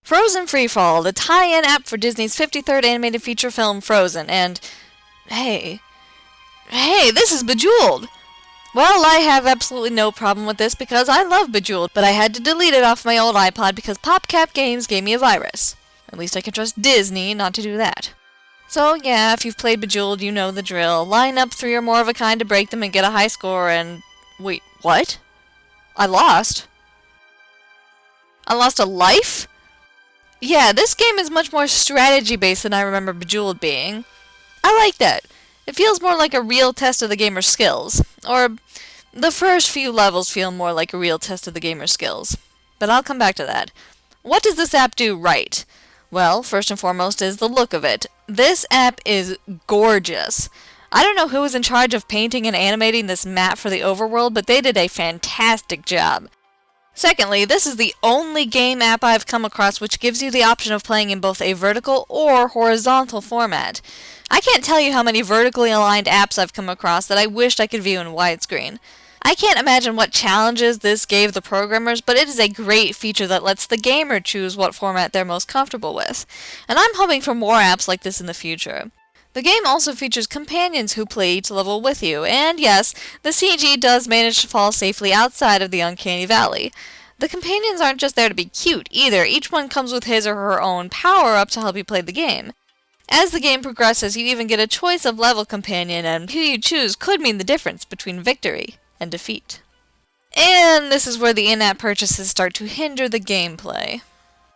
Frozen Freefall, the tie-in app for Disney's 53rd animated feature film Frozen, and hey, this is Bejeweled! Well, I have absolutely no problem with this because I love Bejeweled, but I had to delete it off my old iPod because PopCap Games gave me a virus. At least I can trust Disney not to do that. So yeah, if you've played Bejeweled, you know the drill. Line up 3 or more of a kind to break them and get a high score and... Wait, what? I lost? I lost a life? Yeah, this game is much more strategy-based than I remember Bejeweled being. I like that. It feels more like a real test of the gamer's skills. Or, the first few levels feel more like a real test of the gamer's skills. But I'll come back to that. What does this app do right? Well, first and foremost is the look of it. This app is gorgeous. I don't know who was in charge of painting and animating this map for the overworld, but they did a fantastic job. Secondly, this is the only game app I've come across which gives you the option of playing in both a vertical or horizontal format. I can't tell you how many vertically aligned apps I've come across that I wished I could view in widescreen. I can't imagine what challenges this gave the programmers, but it is a great feature that lets the gamer choose what format they're most comfortable with. And I'm hoping for more apps like this in the future. The game also features companions who play each level with you, and yes, the CG does manage to fall safely outside of the Uncanny Valley. The companions aren't just there to be cute either, each one comes with his or her own power-up to help you play the game. As the game progresses, you even get a choice of level companion, and who you choose could mean the difference between victory and defeat. And this is where the in-app purchases start to hinder the gameplay.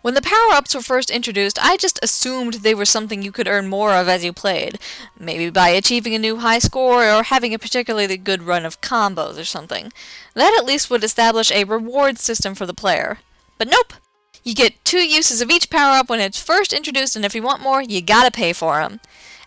When the power-ups were first introduced, I just assumed they were something you could earn more of as you played. Maybe by achieving a new high score or having a particularly good run of combos or something. That at least would establish a reward system for the player. But nope! You get 2 uses of each power-up when it's first introduced, and if you want more, you gotta pay for them.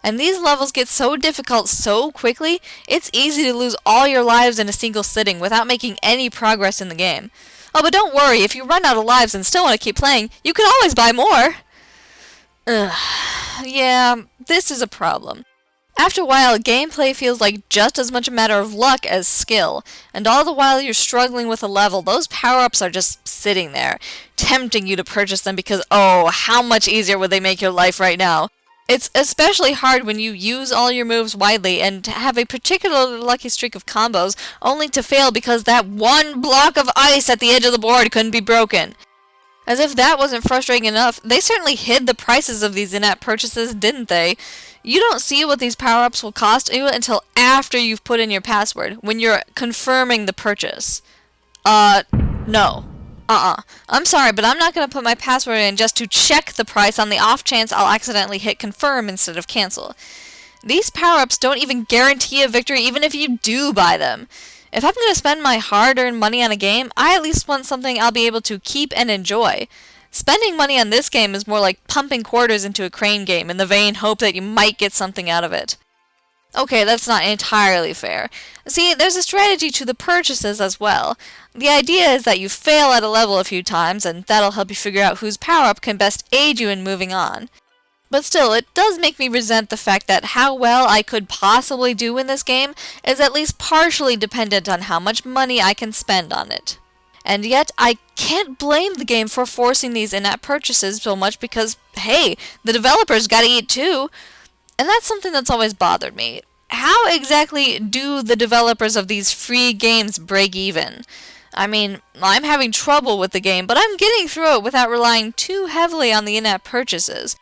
And these levels get so difficult so quickly, it's easy to lose all your lives in a single sitting without making any progress in the game. Oh, but don't worry, if you run out of lives and still want to keep playing, you can always buy more! Ugh. Yeah, this is a problem. After a while, gameplay feels like just as much a matter of luck as skill, and all the while you're struggling with a level, those power-ups are just sitting there, tempting you to purchase them because, oh, how much easier would they make your life right now? It's especially hard when you use all your moves widely and have a particularly lucky streak of combos, only to fail because that one block of ice at the edge of the board couldn't be broken. As if that wasn't frustrating enough, they certainly hid the prices of these in-app purchases, didn't they? You don't see what these power-ups will cost you until after you've put in your password, when you're confirming the purchase. No. I'm sorry, but I'm not going to put my password in just to check the price on the off chance I'll accidentally hit confirm instead of cancel. These power-ups don't even guarantee a victory even if you do buy them. If I'm going to spend my hard-earned money on a game, I at least want something I'll be able to keep and enjoy. Spending money on this game is more like pumping quarters into a crane game in the vain hope that you might get something out of it. Okay, that's not entirely fair. See, there's a strategy to the purchases as well. The idea is that you fail at a level a few times, and that'll help you figure out whose power-up can best aid you in moving on. But still, it does make me resent the fact that how well I could possibly do in this game is at least partially dependent on how much money I can spend on it. And yet, I can't blame the game for forcing these in-app purchases so much because, hey, the developers gotta eat too. And that's something that's always bothered me. How exactly do the developers of these free games break even? I mean, I'm having trouble with the game, but I'm getting through it without relying too heavily on the in-app purchases.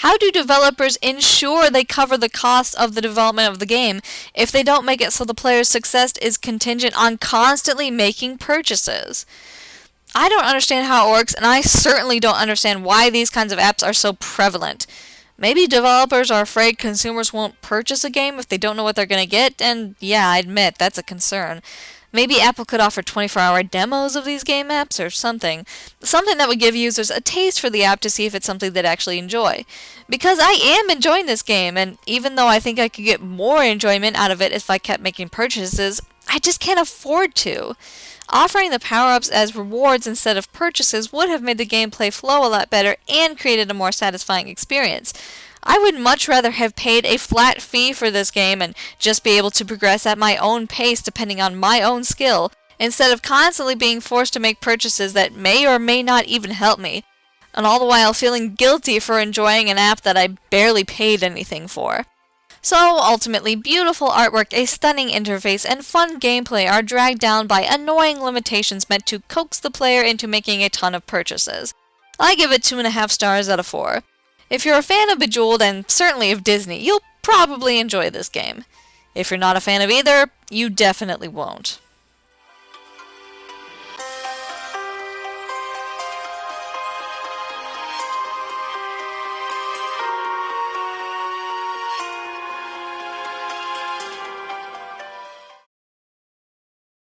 How do developers ensure they cover the cost of the development of the game if they don't make it so the player's success is contingent on constantly making purchases? I don't understand how it works, and I certainly don't understand why these kinds of apps are so prevalent. Maybe developers are afraid consumers won't purchase a game if they don't know what they're going to get, and yeah, I admit, that's a concern. Maybe Apple could offer 24-hour demos of these game apps or something. Something that would give users a taste for the app to see if it's something they'd actually enjoy. Because I am enjoying this game, and even though I think I could get more enjoyment out of it if I kept making purchases, I just can't afford to. Offering the power-ups as rewards instead of purchases would have made the gameplay flow a lot better and created a more satisfying experience. I would much rather have paid a flat fee for this game and just be able to progress at my own pace depending on my own skill, instead of constantly being forced to make purchases that may or may not even help me. and all the while feeling guilty for enjoying an app that I barely paid anything for. So, ultimately, beautiful artwork, a stunning interface, and fun gameplay are dragged down by annoying limitations meant to coax the player into making a ton of purchases. I give it 2.5 stars out of 4. If you're a fan of Bejeweled, and certainly of Disney, you'll probably enjoy this game. If you're not a fan of either, you definitely won't.